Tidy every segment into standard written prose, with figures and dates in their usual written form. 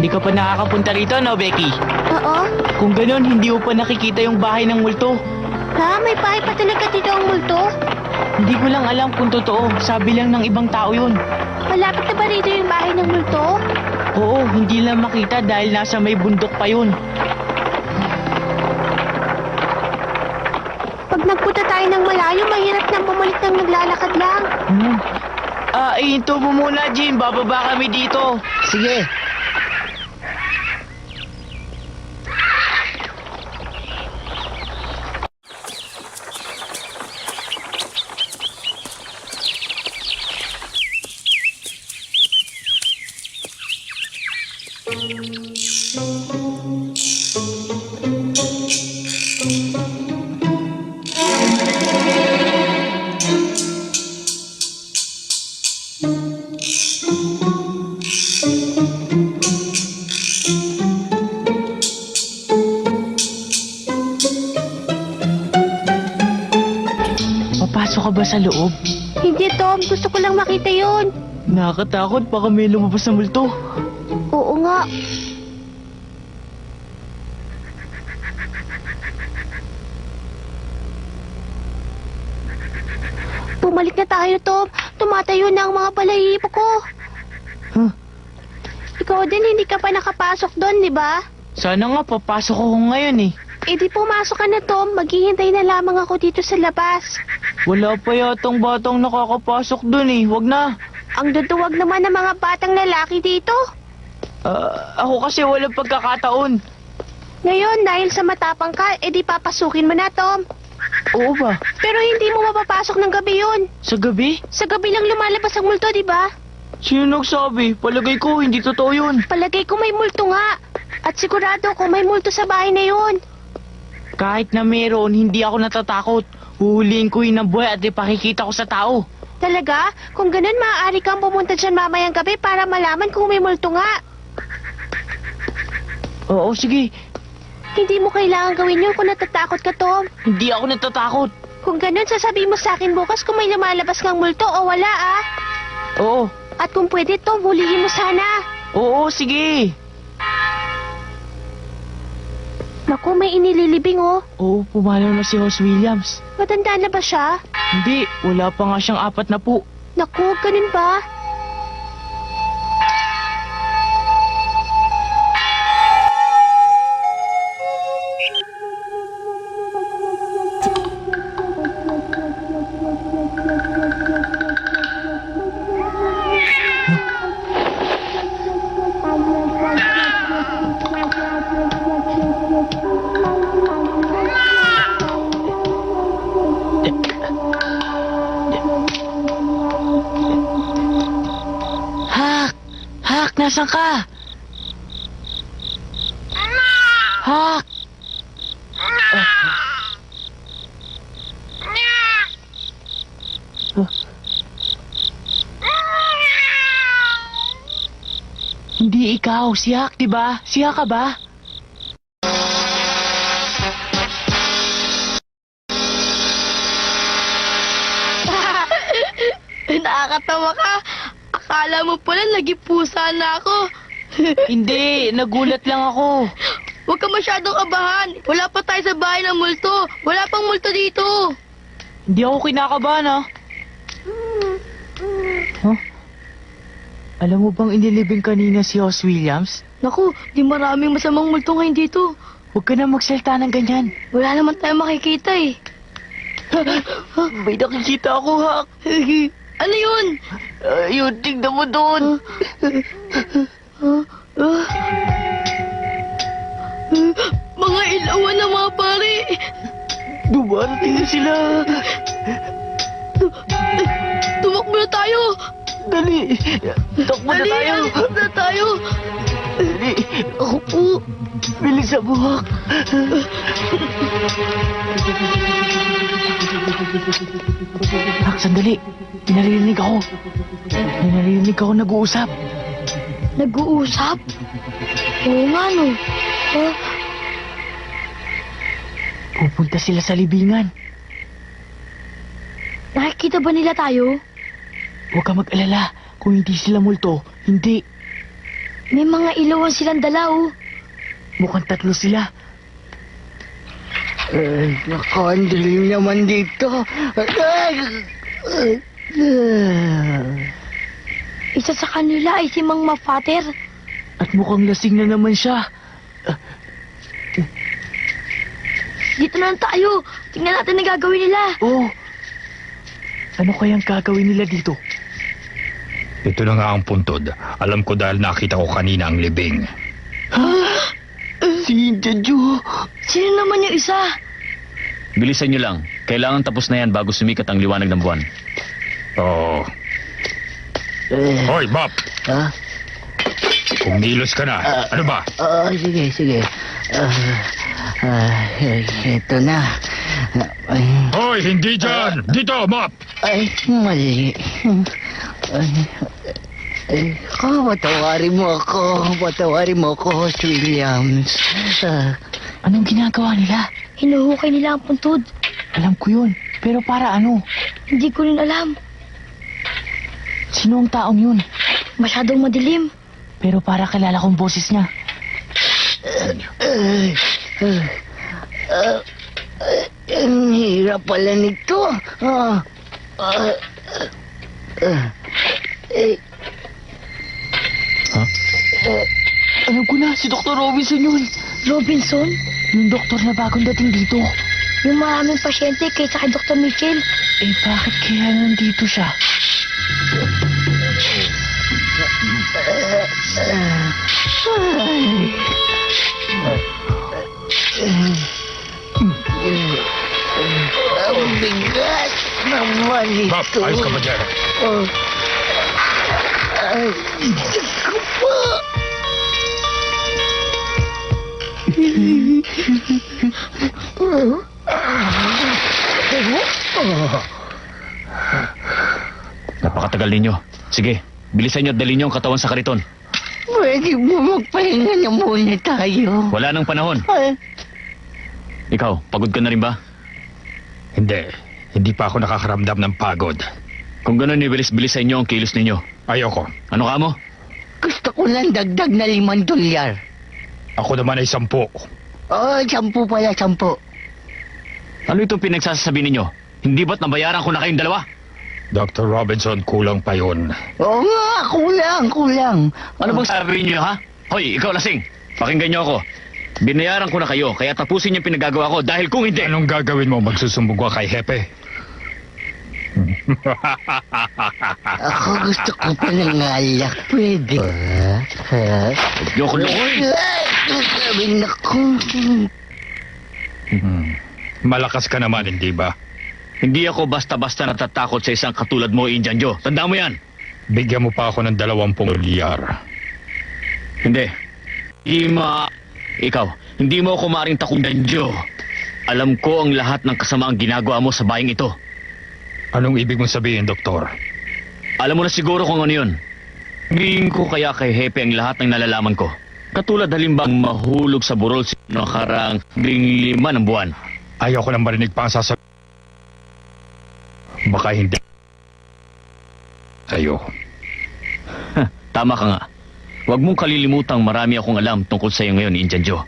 Hindi ka pa nakakapunta rito, no, Becky? Oo? Kung ganun, hindi mo pa nakikita yung bahay ng multo. Ha? May bahay pa talaga dito ang multo? Hindi ko lang alam kung totoo. Sabi lang ng ibang tao yun. Malapit na ba rito yung bahay ng multo? Oo, hindi lang makita dahil nasa may bundok pa yun. Pag nagpunta tayo ng malayo, mahirap nang bumalik ng naglalakad lang. Ihinto mo muna, Jin. Bababa kami dito. Sige. Papasok ka ba sa loob? Hindi, Tom. Gusto ko lang makita yun. Nakakatakot. Baka may lumabas na multo. Oo nga. Bumalik na tayo, Tom. Tumatayo na ang mga balahibo ko. Huh? Ikaw din, hindi ka pa nakapasok doon, di ba? Sana nga papasok ako ngayon eh. Eh di pumasok ka na, Tom. Maghihintay na lamang ako dito sa labas. Wala pa yatang batang nakakapasok dun eh. Wag na. Ang duduwag naman ng mga batang lalaki dito. Ako kasi walang pagkakataon. Ngayon, dahil sa matapang ka, eh di papasukin mo na, Tom. Oo ba? Pero hindi mo mapapasok ng gabi yun. Sa gabi? Sa gabi lang lumalabas ang multo, di ba? Sino nagsabi? Palagay ko hindi totoo yun. Palagay ko may multo nga. At sigurado ko may multo sa bahay na yun. Kahit na meron, hindi ako natatakot. Huhulihin ko yun ng buhay at ipakikita ko sa tao. Talaga? Kung ganun, maaari kang pumunta dyan mamayang gabi para malaman kung may multo nga. Oo, sige. Hindi mo kailangan gawin yun kung natatakot ka, Tom. Hindi ako natatakot. Kung ganun, sasabihin mo sa akin bukas kung may lumalabas kang multo o wala, ah. Oo. At kung pwede, Tom, hulihin mo sana. Oo, sige. Naku, may inililibing, oh. Oo, pumalaw na si Hoss Williams. Matanda na ba siya? Hindi, wala pa nga siyang 40. Naku, ganun ba? Hak! Hak, nasan ka? Hak! Hindi ikaw, si Hak, di ba? Si Hak ka ba? Nakakatawa ka. Akala mo pala nagipusa na ako. Hindi, nagulat lang ako. Huwag ka masyadong abahan. Wala pa tayo sa bahay ng multo. Wala pang multo dito. Hindi ako kinakabahan, ha? Huh? Alam mo bang inilibing kanina si Hoss Williams? Naku, di maraming masamang multo ngayon dito. Huwag ka na magsalita ng ganyan. Wala naman tayo makikita eh. May nakikita ako, Hak. Ano yun? Ayun, tignan mo doon. Mga ilawan na mga pare. Dumarating na sila. Tumakbo na tayo. Dali. Takbo na tayo. Takbo na tayo. Dali. Bilis sa buhak. Hak, sandali. May narinig ako. May narinig ako nag-uusap. Nag-uusap? Oo nga no. Pupunta sila sa libingan. Nakikita ba nila tayo? Huwag ka mag-alala. Kung hindi sila multo, hindi. May mga ilawan silang dala, oh. Mukhang 3 sila. Naku, ang dilim naman dito. Isa sa kanila ay si Mang Mafater. At mukhang lasing na naman siya. Dito na lang tayo. Tingnan natin ang gagawin nila. Oh. Ano kayang gagawin nila dito? Ito na nga ang puntod. Alam ko dahil nakita ko kanina ang libing. Si Injanjo. Sino naman yung isa? Bilisan nyo lang. Kailangan tapos na yan bago sumikat ang liwanag ng buwan. Oo. Hoy, Bob! Ha? Kumilos ka na. Ano ba? Sige, sige. Ito na. Hoy, hindi dyan! Dito, Bob! Ay, mali. Patawarin mo ako. Patawarin mo ako, Hoss Williams. Anong ginagawa nila? Hinuhukay nila ang puntod. Alam ko yun. Pero para ano? Hindi ko rin alam. Sino ang taong yun? Masyadong madilim. Pero para kilala kong boses niya. Ang hirap pala nito. Alam ko na, si Dr. Robinson yun. Robinson? Yung doktor na bagong dating dito. Yung maraming pasyente kaysa kay Dr. Mitchell. Eh, bakit kaya nandito siya? Ang bigat naman Bob, ito. ayos ka ba dyan? Ay, Diyos ko po. Napakatagal ninyo. Sige, bilisan nyo at dalhin nyo ang katawan sa kariton. Pwede mo magpahinga na muna tayo. Wala nang panahon. Ay, Ikaw, pagod ka na rin ba? Hindi. Hindi pa ako nakakaramdam ng pagod. Kung gano'n, ibilis-bilisan nyo ang kilos ninyo. Ayoko. Ano ka mo? gusto ko lang dagdag na $5. Ako naman ay 10. Oh, 10 pala, 10. Ano itong pinagsasabi ninyo? Hindi ba't nabayaran ko na kayong dalawa? Dr. Robinson, kulang pa yun. Oo nga, kulang. Ano bang sabi niyo, ha? Hoy, ikaw lasing. Pakinggan niyo ako. Binayaran ko na kayo, kaya tapusin yung pinagagawa ko dahil kung hindi... Anong gagawin mo? Magsusumbong ka kay Hepe? Ako gusto ko pa ng alak. Pwede. Yo ko lukoy! Sabi na ko. Malakas ka naman, hindi ba? Hindi ako basta-basta natatakot sa isang katulad mo, Indian Joe. Tandaan mo yan. Bigyan mo pa ako ng $20 milyar. Hindi. Ikaw, hindi mo ako maaaring takutan, Joe. Alam ko ang lahat ng kasamaang ginagawa mo sa bayang ito. Anong ibig mong sabihin, Doktor? Alam mo na siguro kung ano yun. Hingin ko kaya kay Hepe ang lahat ng nalalaman ko. Katulad halimbang mahulog sa burol sa nakaraang 5 ng buwan. Ayoko nang marinig pa ang sasabihin. Baka hindi. Sa'yo. Tama ka nga. Huwag mong kalilimutang marami akong alam tungkol sa iyo ngayon, Indian Joe.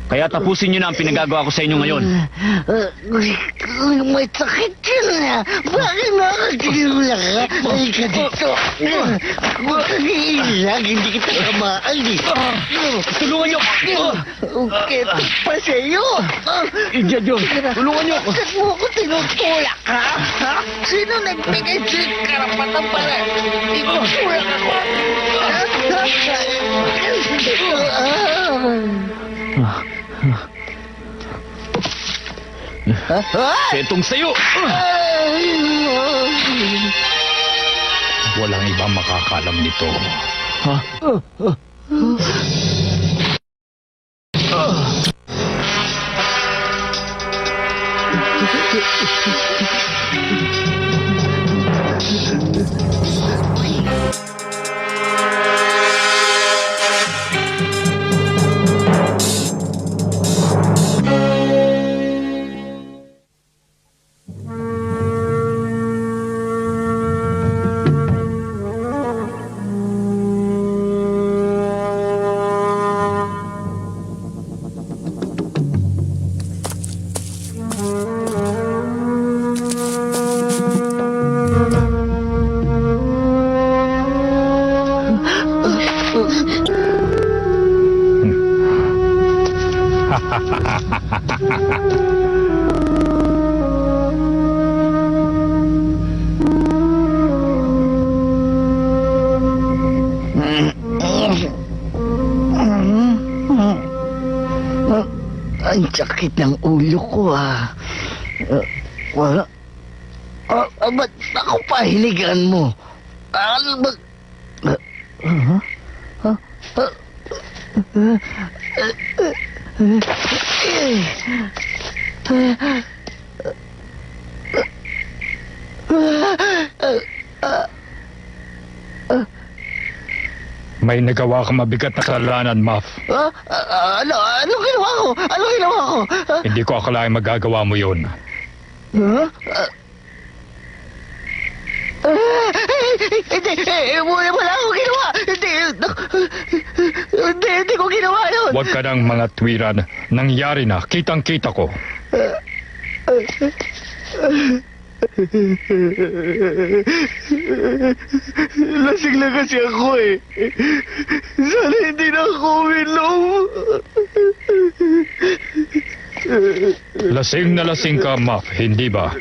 Kaya tapusin niyo na ang pinagagawa ko sa inyo ngayon. May sakit yun na. Bakit nakakilula ka? Halika dito. Huwag ka niilag. Hindi kita tamaan eh. Tulungan niyo! Okay, pa sa'yo. Indian Joe, tulungan niyo ako! Bakit mo ako tinutulak, ha? Sino nagbigay sa'yo karapatan pala? Tinutulak ako. Setong sayo! Walang ibang makakalam nito. Ha? Ang sakit ng ulo ko, wala. Ba't ako pahiligan mo? Ano ba? May nagawa kang mabigat na kasalanan, Muff. Anong ginawa ko? Anong ginawa ko? Hindi ko akalain magagawa mo yun. Wala akong ginawa. Hindi ko ginawa yun. Huwag ka ng mga tuwiran. Nangyari na. Kitang-kita ko. Lasing lang kasi ako eh. Sana hindi na ako uminom. Lasing ka, Muff. Hindi ba?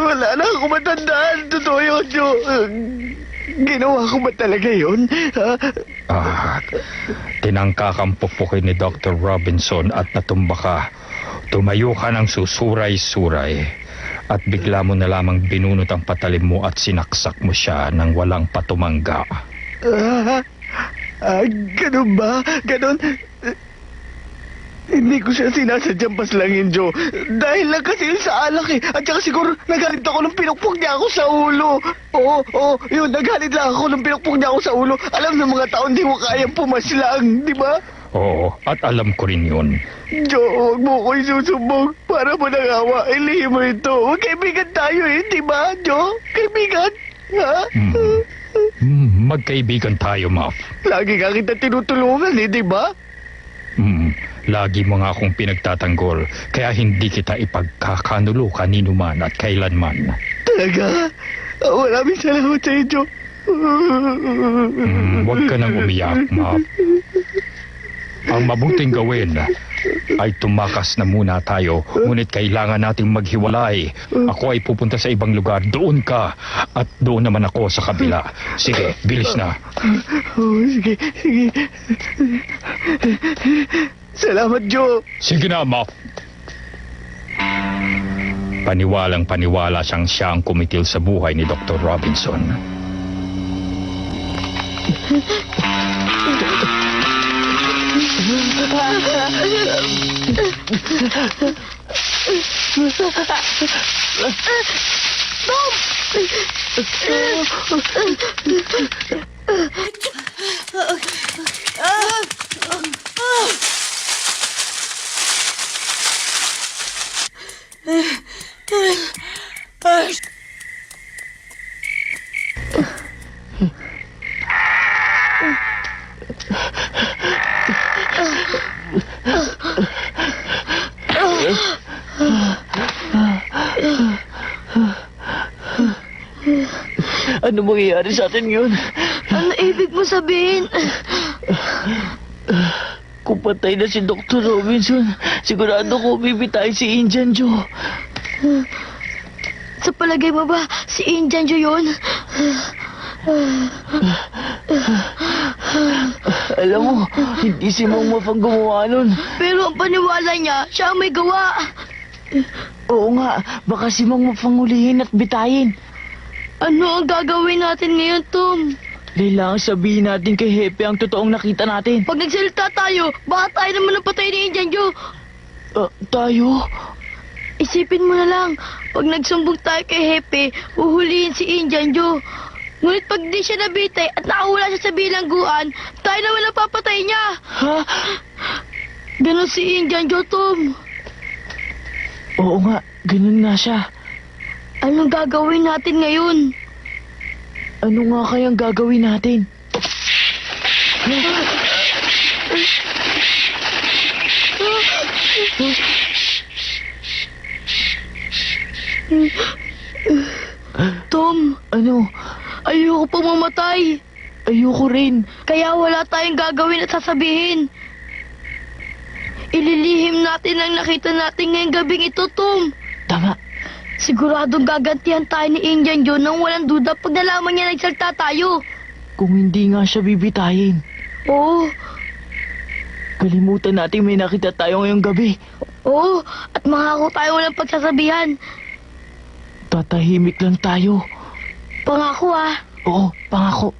Wala na ako matandaan. Totoo yun, Joe. Ginawa ko ba talaga yun? Tinangka kang pupukin ni Dr. Robinson at natumba ka. Tumayo ka ng susuray-suray. At bigla mo na lamang binunot ang patalim mo at sinaksak mo siya ng walang patumangga. Ganun ba? Ganun? Hindi ko siya sinasadyang paslangin, Joe. Dahil lang kasi sa alak eh. At saka siguro nagalit ako nung pinukpok niya ako sa ulo. Oo, yun, nagalit lang ako nung pinukpok niya ako sa ulo. Alam ng mga tao, hindi mo kayang pumaslang, di ba? Oo, at alam ko rin yun. Joe, huwag mo ko isusubok. Para mo nang awa, ilihim mo ito. Kaibigan tayo eh, di ba, Joe? Kaibigan? Ha? Magkaibigan tayo, Muff. Lagi ka kita tinutulungan eh, di ba? Lagi mo nga akong pinagtatanggol, kaya hindi kita ipagkakanulo kanino man at kailanman. Talaga? Maraming salamat sa iyo, Joe. Huwag ka nang umiyak, Muff. Ang mabuting gawin ay tumakas na muna tayo, ngunit kailangan nating maghiwalay. Ako ay pupunta sa ibang lugar, doon ka, at doon naman ako sa kabila. Sige, bilis na. Sige. Salamat, Joe. Sige na, Muff. Paniwalang paniwala siya ang kumitil sa buhay ni Dr. Robinson. Ano mangyayari sa atin ngayon? Ano ibig mo sabihin? Kung patay na si Dr. Robinson, sigurado ko bibitayin si Indian Joe. Sa palagay mo ba, si Indian Joe yun? Alam mo, hindi si Mang Muff ang gumawa nun. Pero ang paniwala niya, siya ang may gawa. Oo nga, baka si Mang Muff ang hulihin at bitayin. Ano ang gagawin natin ngayon, Tom? Kailangan sabihin natin kay Hepe ang totoong nakita natin. Pag nagsalita tayo, baka tayo naman ang patay ni Indian Joe. Tayo? Isipin mo na lang, pag nagsumbong tayo kay Hepe, uhulihin si Indian Joe. Ngunit pag di siya nabitay at nakawala siya sa bilangguan, tayo naman ang papatay niya. Ha? Ganon si Indian Joe, Tom. Oo nga, ganun nga siya. Anong gagawin natin ngayon? Ano nga kayang gagawin natin? Tom, Ano? ayoko pa mamatay. Ayoko rin. Kaya wala tayong gagawin at sasabihin. Ililihim natin ang nakita natin ngayong gabing ito, Tom. Tama. Siguradong gagantihan tayo ni Indian Joe nang walang duda pag nalaman niya nagsalta tayo. Kung hindi nga siya bibitayin. Oo, Kalimutan natin may nakita tayo ngayong gabi. oo, at mangako tayo walang pagsasabihan. Tatahimik lang tayo. Pangako ah. Oo, pangako.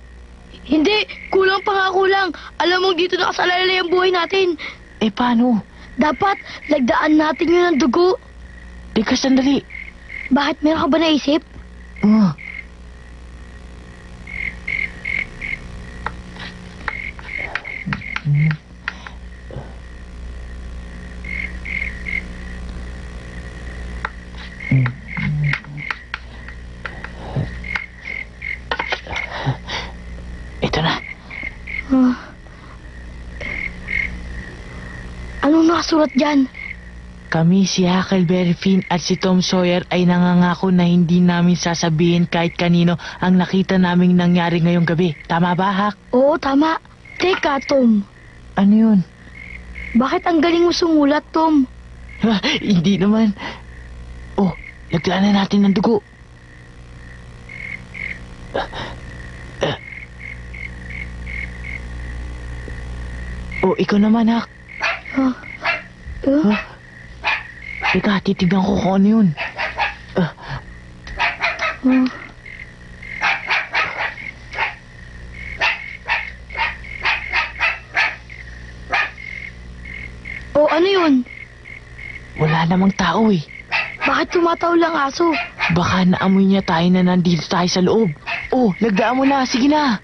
Hindi, kulang pangako lang. Alam mo dito nakasalalay ang buhay natin. Eh paano? Dapat lagdaan natin yun ng dugo. Teka, sandali. Bakit meron ka ba naisip? Ah. Ito na. Anong nakasulat dyan? Kami si Huckleberry Finn at si Tom Sawyer ay nangangako na hindi namin sasabihin kahit kanino ang nakita naming nangyari ngayong gabi. Tama ba, Huck? Oo, tama. Teka, Tom. Ano yun? Bakit ang galing mo sumulat, Tom? Hindi naman. Oh, laglaan na natin ng dugo. Oh, ikaw naman, Huck. Huh? Teka, titignan ko kung ano yun. O ano yun? Wala namang tao eh. Bakit tumataw lang aso? Baka naamoy niya tayo na nandito tayo sa loob. Oh, lagdaan mo na. Sige na.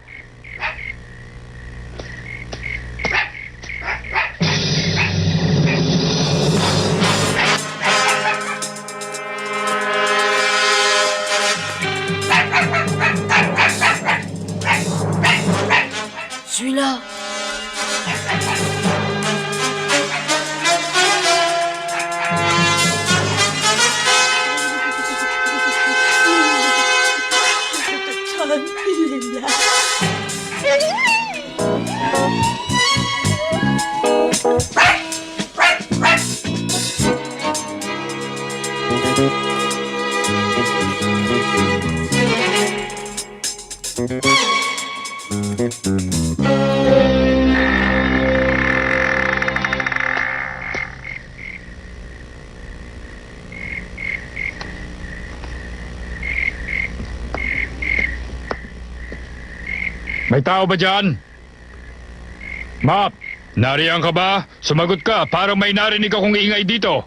Sheila! May tao ba dyan? Map, nariyan ka ba? Sumagot ka, parang may narinig akong ingay dito.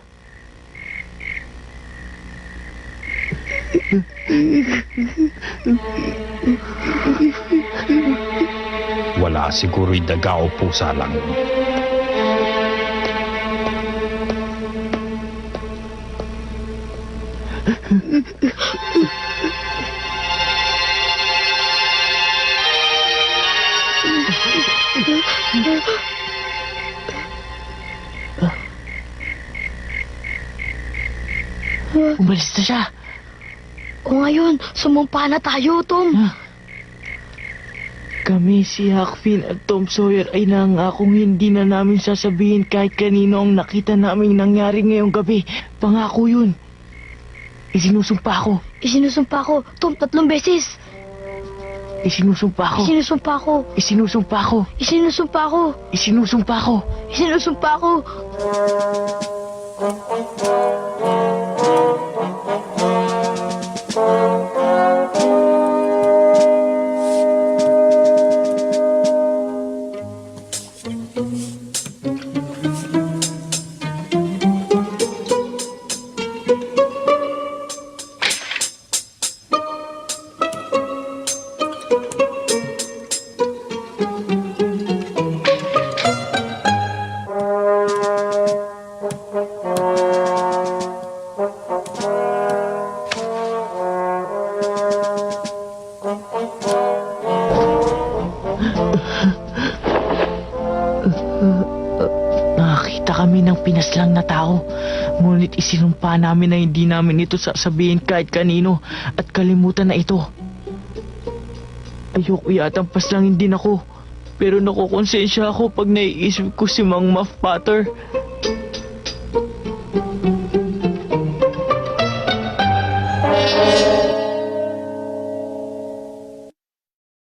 Wala, siguro'y daga o pusa lang. Umalis na siya. O ngayon, sumumpa na tayo, Tom. Kami si Huck Finn at Tom Sawyer ay nangakong hindi na namin sasabihin kahit kanino ang nakita naming nangyari ngayong gabi. Pangako yun. Isinusumpa ko. Isinusumpa ko. Tom, 3 beses. Isinusumpa ko. Isinusumpa ko. Isinusumpa ko. Isinusumpa ko. Isinusumpa ko. Isinusumpa ko. Nakakita kami ng pinaslang na tao. Ngunit isinumpa namin na hindi namin ito sasabihin kahit kanino at kalimutan na ito. Ayoko yatang paslangin din ako. Pero nakukonsensya ako pag naiisip ko si Mang Muff Potter.